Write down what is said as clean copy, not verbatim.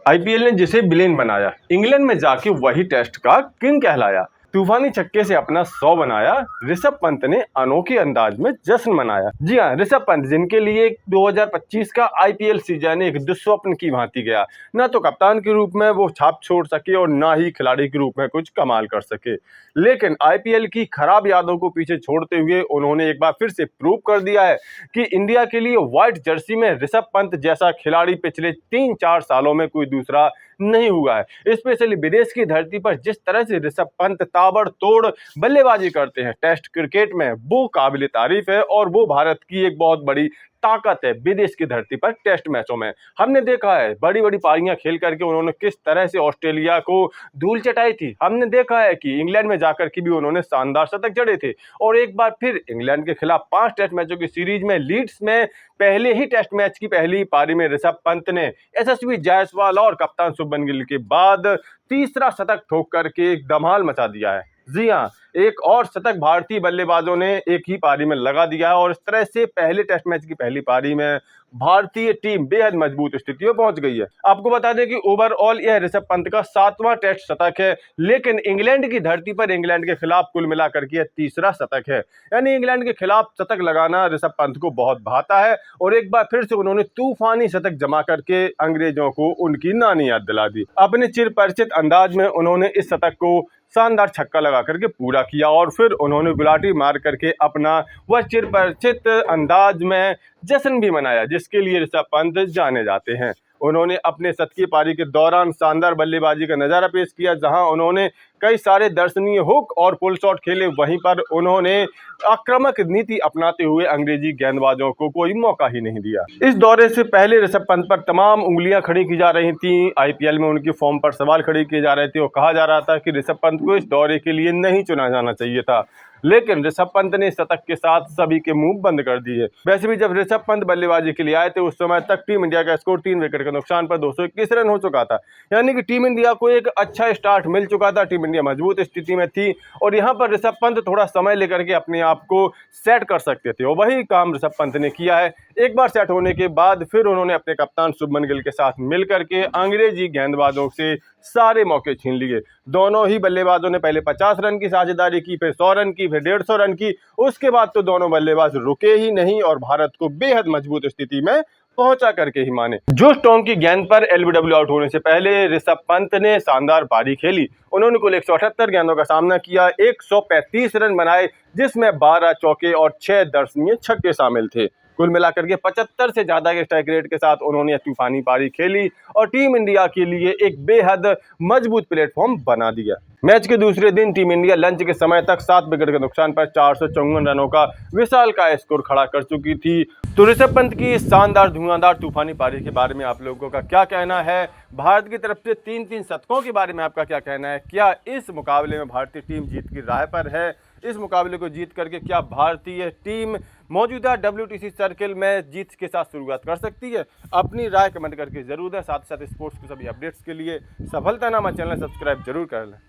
IPL ने जिसे villain बनाया, इंग्लैंड में जाके वही टेस्ट का किंग कहलाया। तूफानी छक्के से अपना 100 बनाया, ऋषभ पंत ने अनोखे अंदाज में जश्न मनाया। जी हाँ, ऋषभ पंत जिनके लिए 2025 का आईपीएल सीजन एक दुस्वप्न की भांति गया। न तो कप्तान के रूप में वो छाप छोड़ सके और ना ही खिलाड़ी के रूप में कुछ कमाल कर सके, लेकिन आईपीएल की खराब यादों को पीछे छोड़ते हुए उन्होंने एक बार फिर से प्रूव कर दिया है कि इंडिया के लिए व्हाइट जर्सी में ऋषभ पंत जैसा खिलाड़ी पिछले 3-4 सालों में कोई दूसरा नहीं हुआ है। स्पेशली विदेश की धरती पर जिस तरह से ऋषभ पंत ताबड़तोड़ बल्लेबाजी करते हैं टेस्ट क्रिकेट में, वो काबिल तारीफ है और वो भारत की एक बहुत बड़ी ताकत है। विदेश की धरती पर टेस्ट मैचों में हमने देखा है बड़ी बड़ी पारियां खेल करके उन्होंने किस तरह से ऑस्ट्रेलिया को धूल चटाई थी। हमने देखा है कि इंग्लैंड में जाकर के भी उन्होंने शानदार शतक जड़े थे और एक बार फिर इंग्लैंड के खिलाफ 5 टेस्ट मैचों की सीरीज में लीड्स में पहले ही टेस्ट मैच की पहली पारी में ऋषभ पंत ने यशस्वी जायसवाल और कप्तान शुभमन गिल के बाद तीसरा शतक ठोक करके एक धमाल मचा दिया है। जी हाँ, एक और शतक भारतीय बल्लेबाजों ने एक ही पारी में लगा दिया है और इस तरह से पहले टेस्ट मैच की पहली पारी में भारतीय टीम बेहद मजबूत स्थिति में पहुंच गई है। आपको बता दें कि ओवरऑल यह ऋषभ पंत का 7वां टेस्ट शतक है, लेकिन इंग्लैंड की धरती पर इंग्लैंड के खिलाफ कुल मिलाकर के तीसरा शतक है। यानी इंग्लैंड के खिलाफ शतक लगाना ऋषभ पंत को बहुत भाता है और एक बार फिर से उन्होंने तूफानी शतक जमा करके अंग्रेजों को उनकी नानी याद दिला दी। अपने चिर परिचित अंदाज में उन्होंने इस शतक को शानदार छक्का लगा करके पूरा किया और फिर उन्होंने गुलाटी मार करके अपना वह चिर परिचित अंदाज में जश्न भी मनाया जिसके लिए ऋषभ पंत जाने जाते हैं। उन्होंने अपने 7वीं पारी के दौरान शानदार बल्लेबाजी का नजारा पेश किया, जहां उन्होंने कई सारे दर्शनीय हुक और पुल शॉट खेले। वहीं पर उन्होंने आक्रामक नीति अपनाते हुए अंग्रेजी गेंदबाजों को कोई मौका ही नहीं दिया। इस दौरे से पहले ऋषभ पंत पर तमाम उंगलियां खड़ी की जा रही थी, आईपीएल में उनकी फॉर्म पर सवाल खड़े किए जा रहे थे और कहा जा रहा था कि ऋषभ पंत को इस दौरे के लिए नहीं चुना जाना चाहिए था, लेकिन ऋषभ पंत ने शतक के साथ सभी के मुंह बंद कर दिए। वैसे भी जब ऋषभ पंत बल्लेबाजी के लिए आए थे उस समय तक टीम इंडिया का स्कोर 3 विकेट के नुकसान पर 221 रन हो चुका था। यानी कि टीम इंडिया को एक अच्छा स्टार्ट मिल चुका था, टीम इंडिया मजबूत स्थिति में थी और यहाँ पर ऋषभ पंत थोड़ा समय लेकर के अपने आप को सेट कर सकते थे और वही काम ऋषभ पंत ने किया है। एक बार सेट होने के बाद फिर उन्होंने अपने कप्तान शुभमन गिल के साथ मिलकर के अंग्रेजी गेंदबाजों से सारे मौके छीन लिए। दोनों ही बल्लेबाजों ने पहले 50 रन की साझेदारी की, फिर 100 रन की, फिर 150 रन की। उसके बाद तो दोनों बल्लेबाज रुके ही नहीं और भारत को बेहद मजबूत स्थिति में पहुंचा करके ही माने। जो स्टोंग की गेंद पर एलबीडब्ल्यू आउट होने से पहले ऋषभ पंत ने शानदार पारी खेली। उन्होंने कुल 178 गेंदों का सामना किया, 135 रन बनाए, जिसमें 12 चौके और 6 दर्शनीय छक्के शामिल थे। कुल मिलाकर के 75 से ज्यादा के स्ट्राइक रेट के साथ उन्होंने तूफानी पारी खेली और टीम इंडिया के लिए एक बेहद मजबूत प्लेटफॉर्म बना दिया। मैच के दूसरे दिन टीम इंडिया लंच के समय तक 7 विकेट के नुकसान पर 454 रनों का विशाल का स्कोर खड़ा कर चुकी थी। तो ऋषभ पंत की शानदार धुआंधार तूफानी पारी के बारे में आप लोगों का क्या कहना है? भारत की तरफ से 3-3 शतकों के बारे में आपका क्या कहना है? क्या इस मुकाबले में भारतीय टीम जीत की राह पर है? इस मुकाबले को जीत करके क्या भारतीय टीम मौजूदा WTC सर्किल में जीत के साथ शुरुआत कर सकती है? अपनी राय कमेंट करके जरूर दें। साथ ही साथ स्पोर्ट्स के सभी अपडेट्स के लिए सफलतानामा चैनल सब्सक्राइब जरूर कर लें।